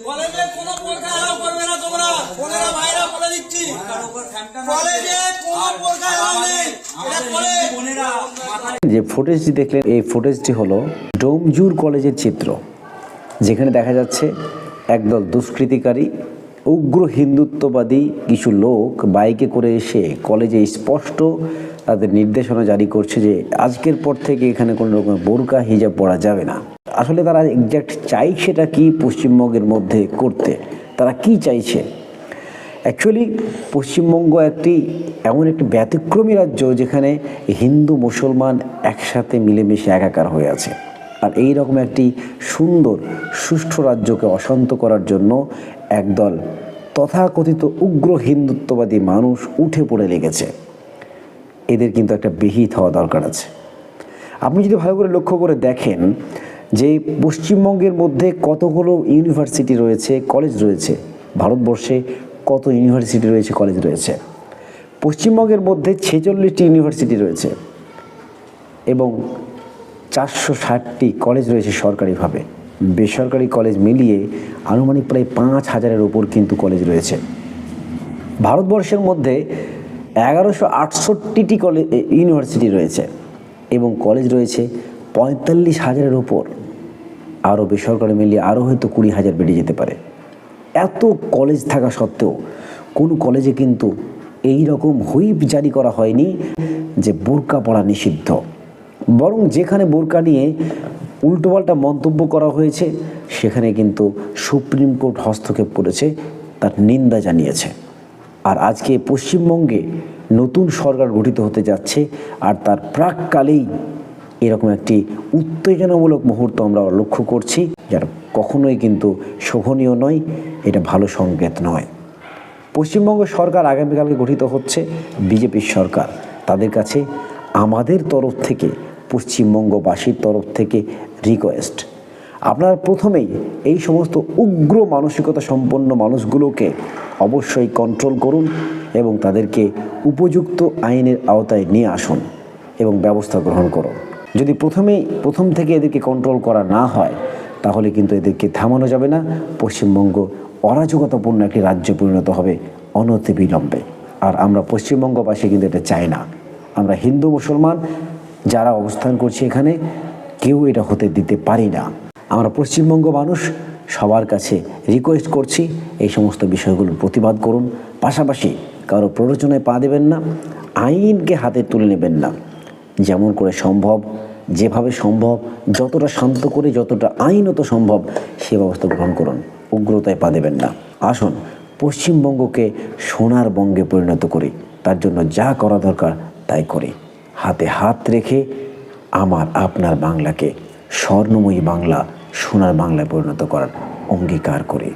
কলেজে কোনো পরীক্ষা এলাও করবে না তোমরা, বোনেরা ভাইরা বলে দিচ্ছি, কলেজে কোনো পরীক্ষা এলাও নেই। এটা কলেজ। যে ফুটেজটি দেখলেন, এই ফুটেজটি হলো ডোমজুর কলেজের চিত্র, যেখানে দেখা যাচ্ছে একদল দুষ্কৃতিকারী উগ্র হিন্দুত্ববাদী কিছু লোক বাইকে করে এসে কলেজে স্পষ্ট তাদের নির্দেশনা জারি করছে যে আজকের পর থেকে এখানে কোনো রকম বোরকা হিজাব পরা যাবে না। আসলে তারা এক্স্যাক্ট চাইছেটা কি পশ্চিমবঙ্গের মধ্যে করতে, তারা কি চাইছে? অ্যাকচুয়ালি পশ্চিমবঙ্গ এমন একটি ব্যতিক্রমী রাজ্য যেখানে হিন্দু মুসলমান একসাথে মিলেমিশে একাকার হয়ে আছে। আর এই রকম একটি সুন্দর সুষ্ঠু রাজ্যকে অশান্ত করার জন্য একদল তথাকথিত উগ্র হিন্দুত্ববাদী মানুষ উঠে পড়ে লেগেছে। এদের কিন্তু একটা বিহিত হওয়া দরকার আছে। আপনি যদি ভালো করে লক্ষ্য করে দেখেন যে পশ্চিমবঙ্গের মধ্যে কতগুলো ইউনিভার্সিটি রয়েছে, কলেজ রয়েছে, ভারতবর্ষে কত ইউনিভার্সিটি রয়েছে, কলেজ রয়েছে। পশ্চিমবঙ্গের মধ্যে 46টি ইউনিভার্সিটি রয়েছে এবং 460টি কলেজ রয়েছে সরকারিভাবে। বেসরকারি কলেজ মিলিয়ে আনুমানিক প্রায় 5000-এর ওপর কিন্তু কলেজ রয়েছে। ভারতবর্ষের মধ্যে 1168টি ইউনিভার্সিটি রয়েছে এবং কলেজ রয়েছে 45,000-এর ওপর। আরও বেসরকারি মিলিয়ে আরও হয়তো 20,000 বেড়ে যেতে পারে। এত কলেজ থাকা সত্ত্বেও কোনো কলেজে কিন্তু এই রকম হুইপ জারি করা হয়নি যে বোরকা পরা নিষিদ্ধ। বরং যেখানে বোরকা নিয়ে উল্টোপাল্টা মন্তব্য করা হয়েছে সেখানে কিন্তু সুপ্রিম কোর্ট হস্তক্ষেপ করেছে, তার নিন্দা জানিয়েছে। আর আজকে পশ্চিমবঙ্গে নতুন সরকার গঠিত হতে যাচ্ছে, আর তার প্রাককালেই এরকম একটি উত্তেজনামূলক মুহূর্ত আমরা লক্ষ্য করছি, যার কখনোই কিন্তু শোভনীয় নয়, এটা ভালো সংকেত নয়। পশ্চিমবঙ্গ সরকার আগামীকালকে গঠিত হচ্ছে, বিজেপির সরকার। তাদের কাছে আমাদের তরফ থেকে, পশ্চিমবঙ্গবাসীর তরফ থেকে রিকোয়েস্ট, আপনারা প্রথমেই এই সমস্ত উগ্র মানসিকতা সম্পন্ন মানুষগুলোকে অবশ্যই কন্ট্রোল করুন এবং তাদেরকে উপযুক্ত আইনের আওতায় নিয়ে আসুন এবং ব্যবস্থা গ্রহণ করুন। যদি প্রথম থেকে এদেরকে কন্ট্রোল করা না হয় তাহলে কিন্তু এদেরকে থামানো যাবে না। পশ্চিমবঙ্গ অরাজকতাপূর্ণ একটি রাজ্য পরিণত হবে অনতিবিলম্বে। আর আমরা পশ্চিমবঙ্গবাসী কিন্তু এটা চাই না। আমরা হিন্দু মুসলমান যারা অবস্থান করছি এখানে, কেউ এটা হতে দিতে পারি না। আমরা পশ্চিমবঙ্গ মানুষ সবার কাছে রিকোয়েস্ট করছি, এই সমস্ত বিষয়গুলোর প্রতিবাদ করুন। পাশাপাশি কারো প্ররোচনায় পা দেবেন না, আইনকে হাতে তুলে নেবেন না। যেমন করে সম্ভব, যেভাবে সম্ভব, যতটা শান্ত করে, যতটা আইনত সম্ভব সে ব্যবস্থা গ্রহণ করুন। উগ্রতায় পা দেবেন না। আসুন পশ্চিমবঙ্গকে সোনার বঙ্গে পরিণত করি। তার জন্য যা করা দরকার তাই করি। হাতে হাত রেখে আপনার বাংলাকে স্বর্ণময়ী বাংলা, সোনার বাংলায় পরিণত করার অঙ্গীকার করি।